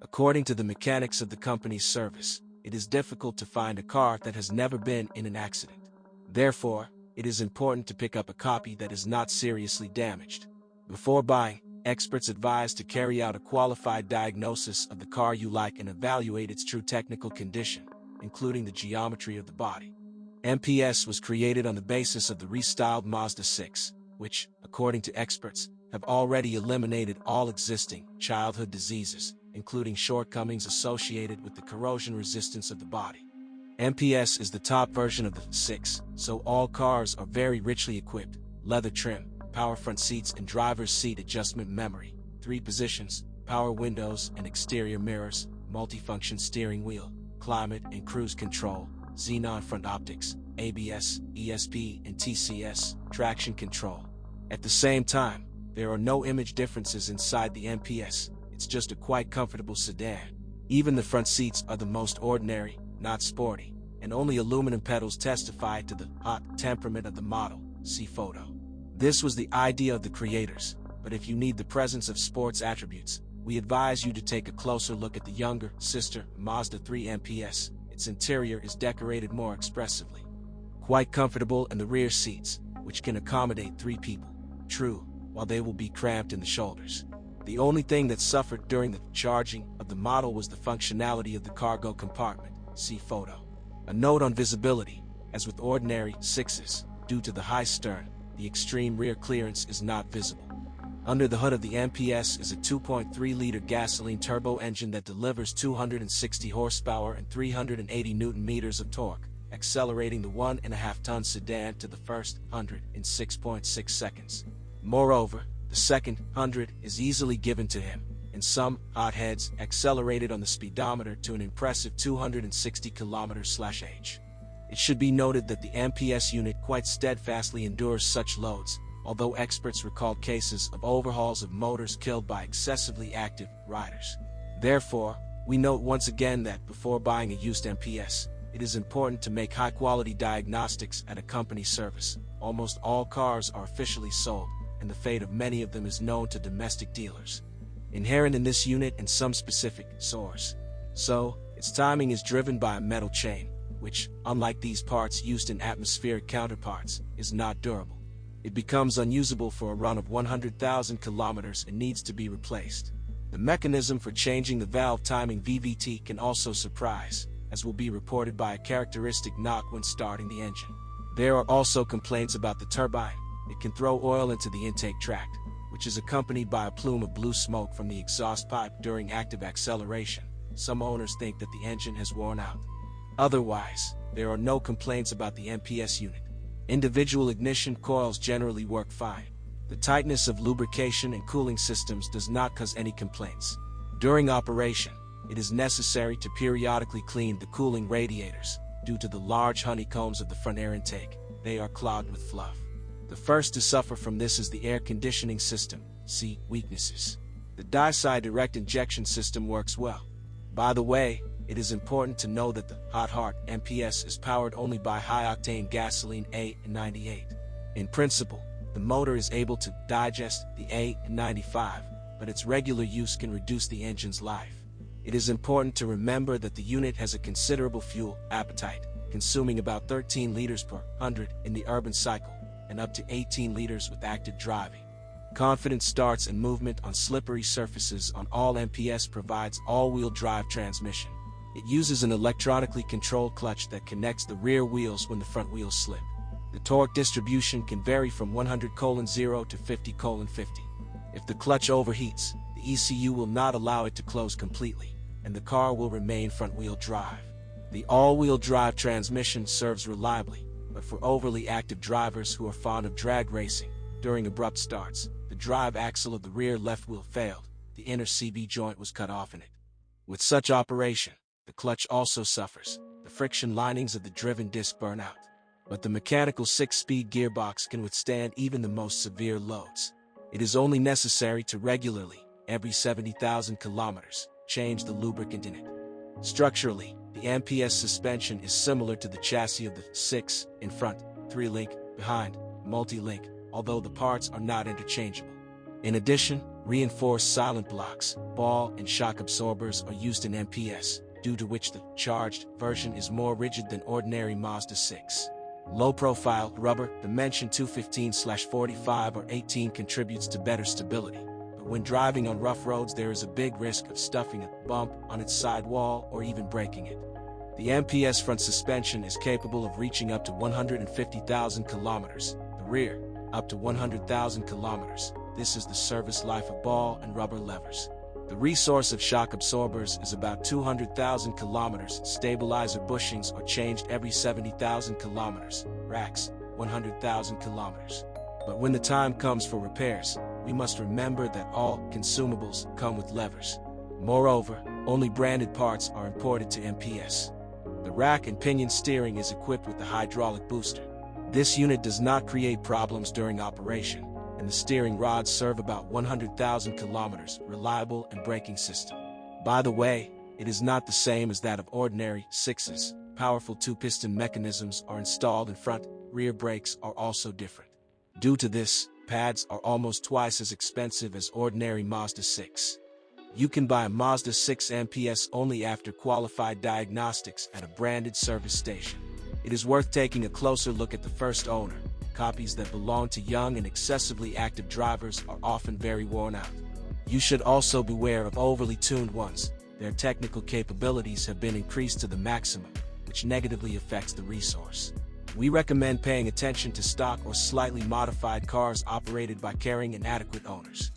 According to the mechanics of the company's service, it is difficult to find a car that has never been in an accident. Therefore, it is important to pick up a copy that is not seriously damaged. Before buying, experts advise to carry out a qualified diagnosis of the car you like and evaluate its true technical condition, including the geometry of the body. MPS was created on the basis of the restyled Mazda 6, which, according to experts, have already eliminated all existing childhood diseases, including shortcomings associated with the corrosion resistance of the body. MPS is the top version of the 6, so all cars are very richly equipped: leather trim, power front seats and driver's seat adjustment memory, 3 positions, power windows and exterior mirrors, multifunction steering wheel, climate and cruise control, xenon front optics, ABS, ESP and TCS, traction control. At the same time, there are no image differences inside the MPS. It's just a quite comfortable sedan. Even the front seats are the most ordinary, not sporty, and only aluminum pedals testify to the hot temperament of the model. See photo. This was the idea of the creators, but if you need the presence of sports attributes, we advise you to take a closer look at the younger sister Mazda 3 MPS. Its interior is decorated more expressively. Quite comfortable in the rear seats, which can accommodate 3 people. True, while they will be cramped in the shoulders. The only thing that suffered during the charging of the model was the functionality of the cargo compartment. See photo. A note on visibility: as with ordinary 6s, due to the high stern, the extreme rear clearance is not visible. Under the hood of the MPS is a 2.3-liter gasoline turbo engine that delivers 260 horsepower and 380 Nm of torque, accelerating the 1.5-ton sedan to the first 100 in 6.6 seconds. Moreover, the second 100 is easily given to him, and some hotheads accelerated on the speedometer to an impressive 260 km/h. It should be noted that the MPS unit quite steadfastly endures such loads, although experts recalled cases of overhauls of motors killed by excessively active riders. Therefore, we note once again that before buying a used MPS, it is important to make high-quality diagnostics at a company service. Almost all cars are officially sold, and the fate of many of them is known to domestic dealers. Inherent in this unit and some specific source. So, its timing is driven by a metal chain, which, unlike these parts used in atmospheric counterparts, is not durable. It becomes unusable for a run of 100,000 kilometers and needs to be replaced. The mechanism for changing the valve timing VVT can also surprise, as will be reported by a characteristic knock when starting the engine. There are also complaints about the turbine. It can throw oil into the intake tract, which is accompanied by a plume of blue smoke from the exhaust pipe during active acceleration. Some owners think that the engine has worn out. Otherwise, there are no complaints about the MPS unit. Individual ignition coils generally work fine. The tightness of lubrication and cooling systems does not cause any complaints. During operation, it is necessary to periodically clean the cooling radiators. Due to the large honeycombs of the front air intake, they are clogged with fluff. The first to suffer from this is the air conditioning system. See weaknesses. The die-side direct injection system works well. By the way, it is important to know that the Hot Heart MPS is powered only by high-octane gasoline A98. In principle, the motor is able to digest the A95, but its regular use can reduce the engine's life. It is important to remember that the unit has a considerable fuel appetite, consuming about 13 liters per 100 in the urban cycle, and up to 18 liters with active driving. Confident starts and movement on slippery surfaces on all MPS provides all-wheel drive transmission. It uses an electronically controlled clutch that connects the rear wheels when the front wheels slip. The torque distribution can vary from 100:0 to 50:50. If the clutch overheats, the ECU will not allow it to close completely, and the car will remain front-wheel drive. The all-wheel drive transmission serves reliably, but for overly active drivers who are fond of drag racing, during abrupt starts, the drive axle of the rear left wheel failed, the inner CV joint was cut off in it. With such operation, the clutch also suffers, the friction linings of the driven disc burn out. But the mechanical 6-speed gearbox can withstand even the most severe loads. It is only necessary to regularly, every 70,000 kilometers, change the lubricant in it. Structurally, the MPS suspension is similar to the chassis of the 6, in front, 3-link, behind, multi-link, although the parts are not interchangeable. In addition, Reinforced silent blocks, ball and shock absorbers are used in MPS, due to which the charged version is more rigid than ordinary Mazda 6. Low-profile rubber, dimension 215/45 or 18 contributes to better stability. But when driving on rough roads there is a big risk of stuffing a bump on its sidewall or even breaking it. The MPS front suspension is capable of reaching up to 150,000 kilometers, the rear, up to 100,000 kilometers. This is the service life of ball and rubber levers. The resource of shock absorbers is about 200,000 kilometers. Stabilizer bushings are changed every 70,000 kilometers. Racks, 100,000 kilometers. But when the time comes for repairs, we must remember that all consumables come with levers. Moreover, only branded parts are imported to MPS. The rack and pinion steering is equipped with the hydraulic booster. This unit does not create problems during operation, and the steering rods serve about 100,000 kilometers, reliable and braking system. By the way, it is not the same as that of ordinary 6s. Powerful two-piston mechanisms are installed in front, rear brakes are also different. Due to this, pads are almost twice as expensive as ordinary Mazda 6. You can buy a Mazda 6 MPS only after qualified diagnostics at a branded service station. It is worth taking a closer look at the first owner. Copies that belong to young and excessively active drivers are often very worn out. You should also beware of overly tuned ones. Their technical capabilities have been increased to the maximum, which negatively affects the resource. We recommend paying attention to stock or slightly modified cars operated by caring and adequate owners.